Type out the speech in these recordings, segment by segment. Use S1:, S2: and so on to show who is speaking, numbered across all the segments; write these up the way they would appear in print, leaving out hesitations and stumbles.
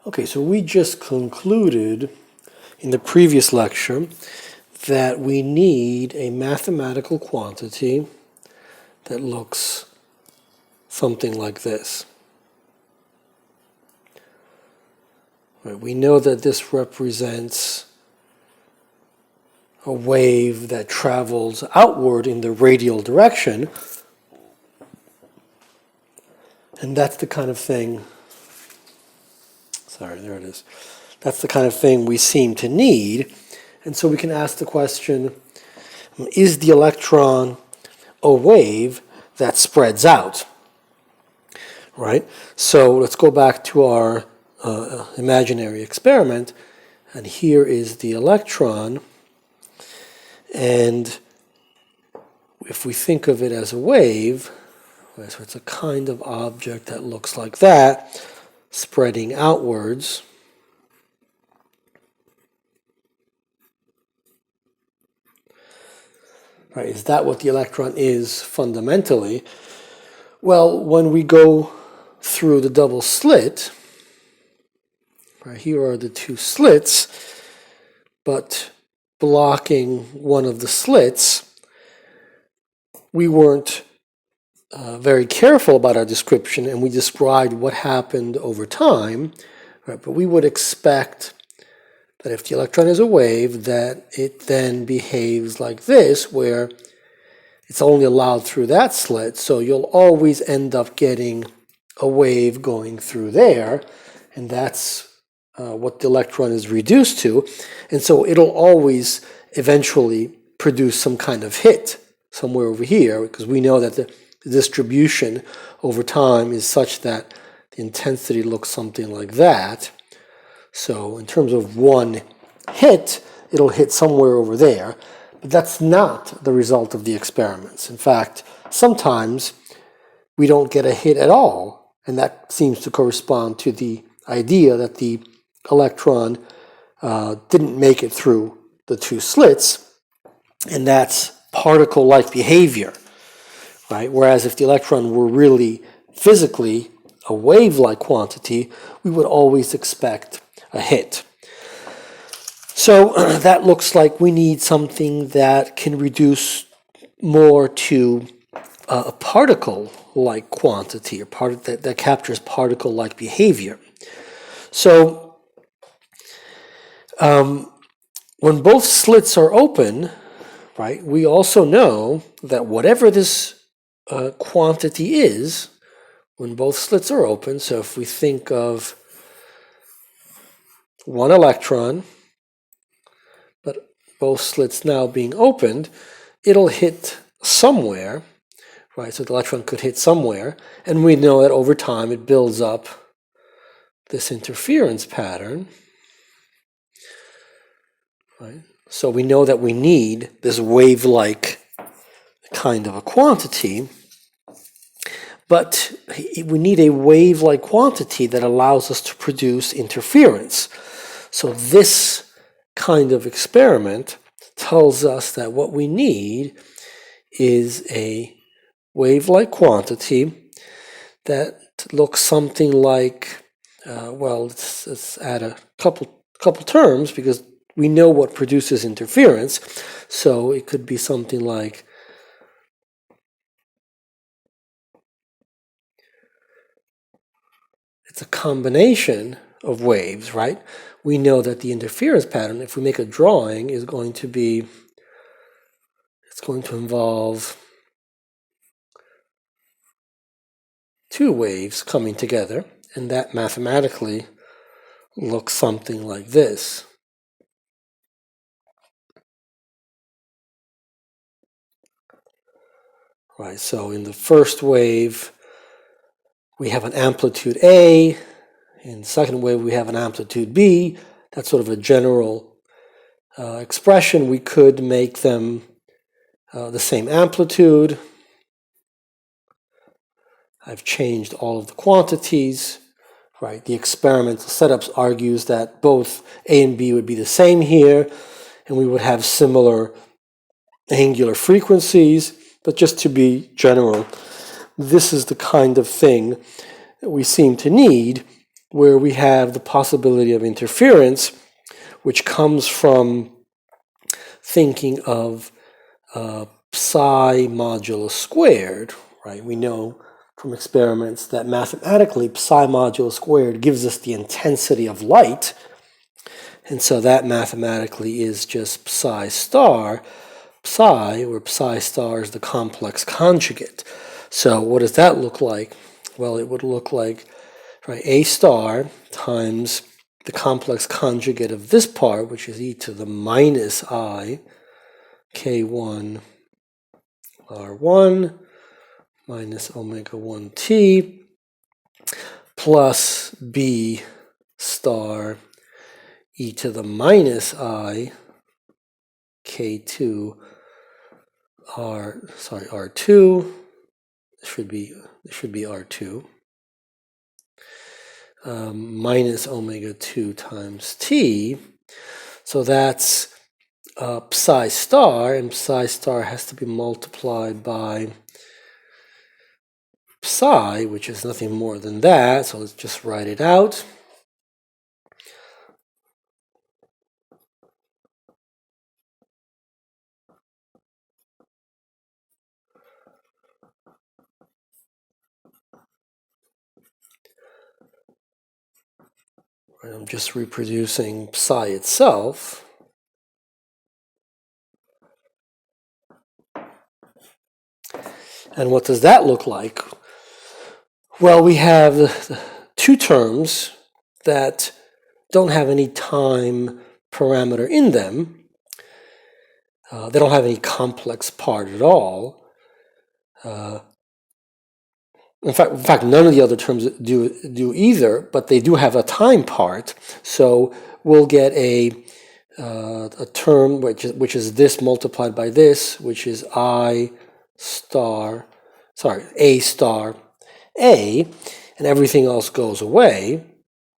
S1: Okay, so we just concluded in the previous lecture that we need a mathematical quantity that looks something like this. Right, we know that this represents a wave that travels outward in the radial direction, and that's the kind of thing, that's the kind of thing we seem to need. And so we can ask the question, is the electron a wave that spreads out? Right? So let's go back to our imaginary experiment, and here is the electron, and if we think of it as a wave, right, so it's a kind of object that looks like that, spreading outwards. Right, is that what the electron is fundamentally? Well, when we go through the double slit, right, here are the two slits, but blocking one of the slits, we weren't very careful about our description, and we described what happened over time, right? But we would expect that if the electron is a wave, that it then behaves like this, where it's only allowed through that slit, so you'll always end up getting a wave going through there, and that's what the electron is reduced to, and so it'll always eventually produce some kind of hit somewhere over here, because we know that the distribution over time is such that the intensity looks something like that. So in terms of one hit, it'll hit somewhere over there, but that's not the result of the experiments. In fact, sometimes we don't get a hit at all, and that seems to correspond to the idea that the electron didn't make it through the two slits, and that's particle-like behavior, right? Whereas if the electron were really physically a wave-like quantity, we would always expect a hit. So that looks like we need something that can reduce more to a particle-like quantity, or that captures particle-like behavior. So when both slits are open, right, we also know that whatever this quantity is, when both slits are open, so if we think of one electron, but both slits now being opened, it'll hit somewhere, right? So the electron could hit somewhere, and we know that over time it builds up this interference pattern, right? So we know that we need this wave-like kind of a quantity, but we need a wave-like quantity that allows us to produce interference. So this kind of experiment tells us that what we need is a wave-like quantity that looks something like, let's add a couple terms, because we know what produces interference. So it could be something like it's a combination of waves, right? We know that the interference pattern, if we make a drawing, is going to be, it's going to involve two waves coming together, and that mathematically looks something like this. Right, so in the first wave, we have an amplitude A. In the second wave, we have an amplitude B. That's sort of a general expression. We could make them the same amplitude. I've changed all of the quantities. Right, the experimental setup argues that both A and B would be the same here, and we would have similar angular frequencies. But just to be general, this is the kind of thing that we seem to need where we have the possibility of interference, which comes from thinking of psi modulus squared, right? We know from experiments that mathematically psi modulus squared gives us the intensity of light, and so that mathematically is just psi star, psi, where psi star is the complex conjugate. So what does that look like? Well, it would look like, right, a star times the complex conjugate of this part, which is e to the minus I k1 r1 minus omega 1t plus b star e to the minus I k2 r2. This should be r2 minus omega 2 times t. So that's psi star, and psi star has to be multiplied by psi, which is nothing more than that. So let's just write it out. I'm just reproducing psi itself. And what does that look like? Well, we have two terms that don't have any time parameter in them. They don't have any complex part at all. In fact, none of the other terms do either, but they do have a time part. So we'll get a term which is this multiplied by this, which is a star A, and everything else goes away,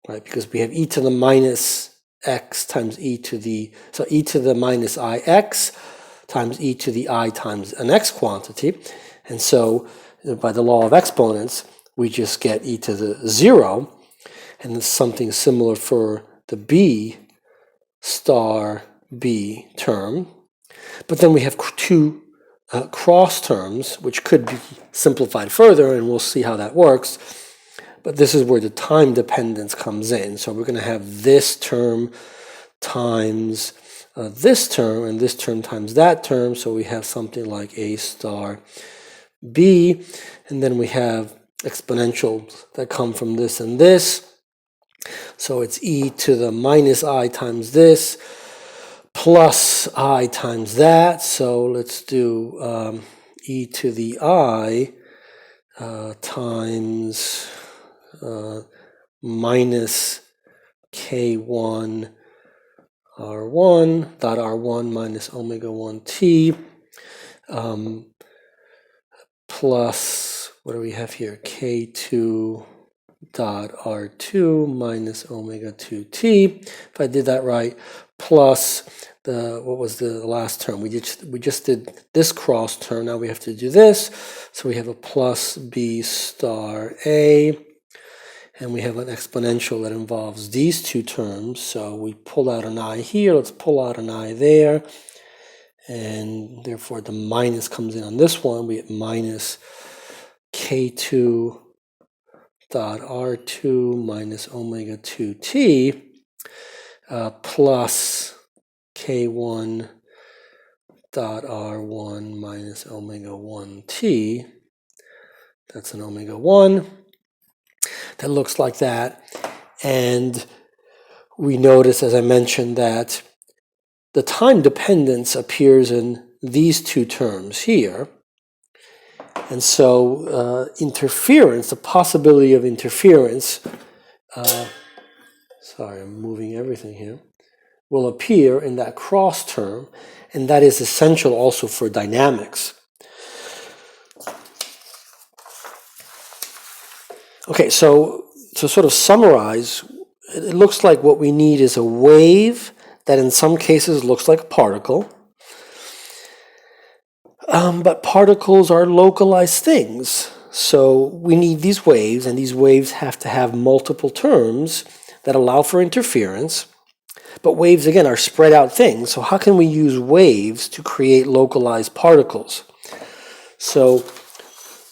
S1: right? Because we have e to the minus x times e to the minus ix times e to the I times an x quantity, and so by the law of exponents, we just get e to the 0, and it's something similar for the b star b term. But then we have two cross terms, which could be simplified further, and we'll see how that works. But this is where the time dependence comes in. So we're going to have this term times this term, and this term times that term. So we have something like a star b, and then we have exponentials that come from this and this. So it's e to the minus I times this plus I times that. So let's do e to the I times minus k1 r1 dot r1 minus omega 1t plus, what do we have here, k2 dot r2 minus omega 2t, if I did that right, plus what was the last term? We just did this cross term, now we have to do this, so we have a plus b star a, and we have an exponential that involves these two terms, so we pull out an I here, let's pull out an I there, and therefore the minus comes in on this one, we get minus k2 dot r2 minus omega 2t plus k1 dot r1 minus omega 1t. That's an omega 1. That looks like that. And we notice, as I mentioned, that the time dependence appears in these two terms here. And so interference, the possibility of interference, sorry, I'm moving everything here, will appear in that cross term, and that is essential also for dynamics. Okay, so to sort of summarize, it looks like what we need is a wave that in some cases looks like a particle. But particles are localized things. So we need these waves, and these waves have to have multiple terms that allow for interference. But waves, again, are spread out things. So how can we use waves to create localized particles? So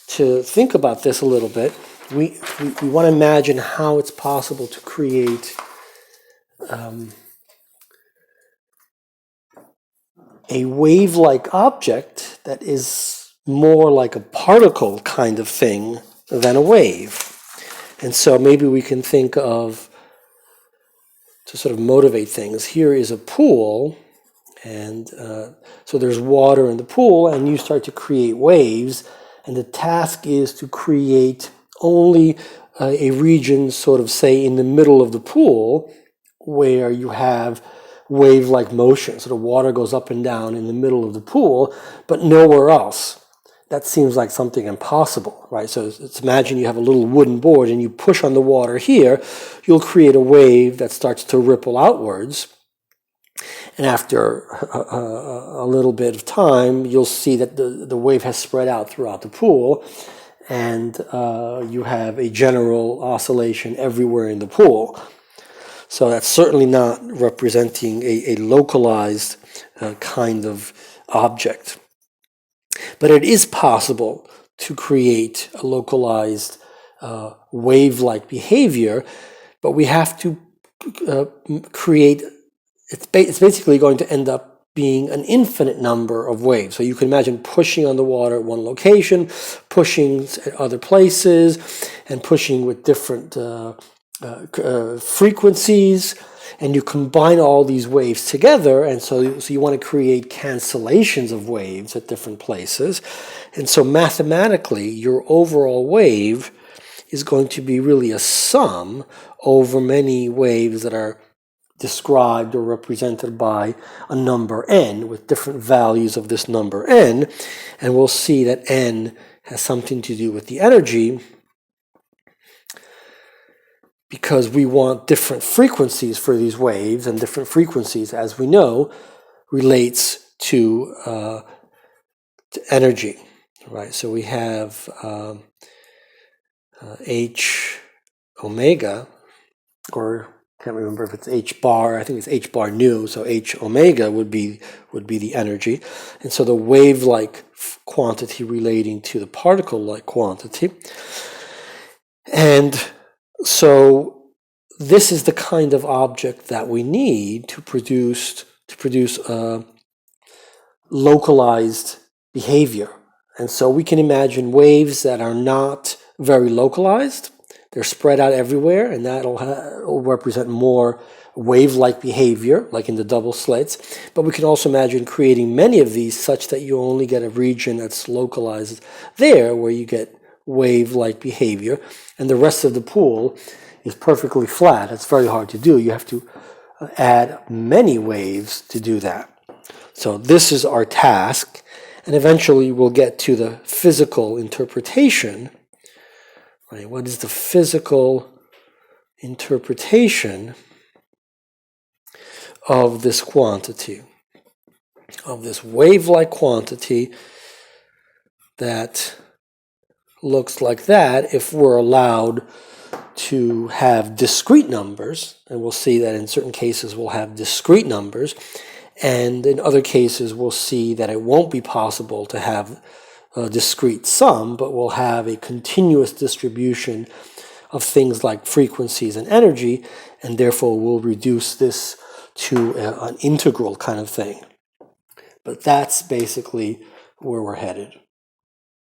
S1: to think about this a little bit, we want to imagine how it's possible to create a wave-like object that is more like a particle kind of thing than a wave. And so maybe we can think of, to sort of motivate things, here is a pool, and so there's water in the pool, and you start to create waves, and the task is to create only a region, sort of, say, in the middle of the pool, where you have wave-like motion. So the water goes up and down in the middle of the pool, but nowhere else. That seems like something impossible, right? So let's imagine you have a little wooden board and you push on the water here, you'll create a wave that starts to ripple outwards. And after a little bit of time, you'll see that the wave has spread out throughout the pool, and you have a general oscillation everywhere in the pool. So that's certainly not representing a localized kind of object. But it is possible to create a localized wave-like behavior, but we have to create, it's basically going to end up being an infinite number of waves. So you can imagine pushing on the water at one location, pushing at other places, and pushing with different frequencies, and you combine all these waves together, and so you want to create cancellations of waves at different places. And so mathematically, your overall wave is going to be really a sum over many waves that are described or represented by a number n with different values of this number n, and we'll see that n has something to do with the energy, because we want different frequencies for these waves, and different frequencies, as we know, relates to energy, right? So we have h omega, or I can't remember if it's h bar. I think it's h bar nu. So h omega would be the energy, and so the wave-like quantity relating to the particle-like quantity, and so this is the kind of object that we need to produce localized behavior. And so we can imagine waves that are not very localized. They're spread out everywhere, and that'll represent more wave-like behavior, like in the double slits. But we can also imagine creating many of these such that you only get a region that's localized there, where you get wave-like behavior, and the rest of the pool is perfectly flat. It's very hard to do. You have to add many waves to do that. So this is our task, and eventually we'll get to the physical interpretation. Right? What is the physical interpretation of this quantity, of this wave-like quantity that looks like that if we're allowed to have discrete numbers, and we'll see that in certain cases we'll have discrete numbers, and in other cases we'll see that it won't be possible to have a discrete sum, but we'll have a continuous distribution of things like frequencies and energy, and therefore we'll reduce this to an integral kind of thing. But that's basically where we're headed.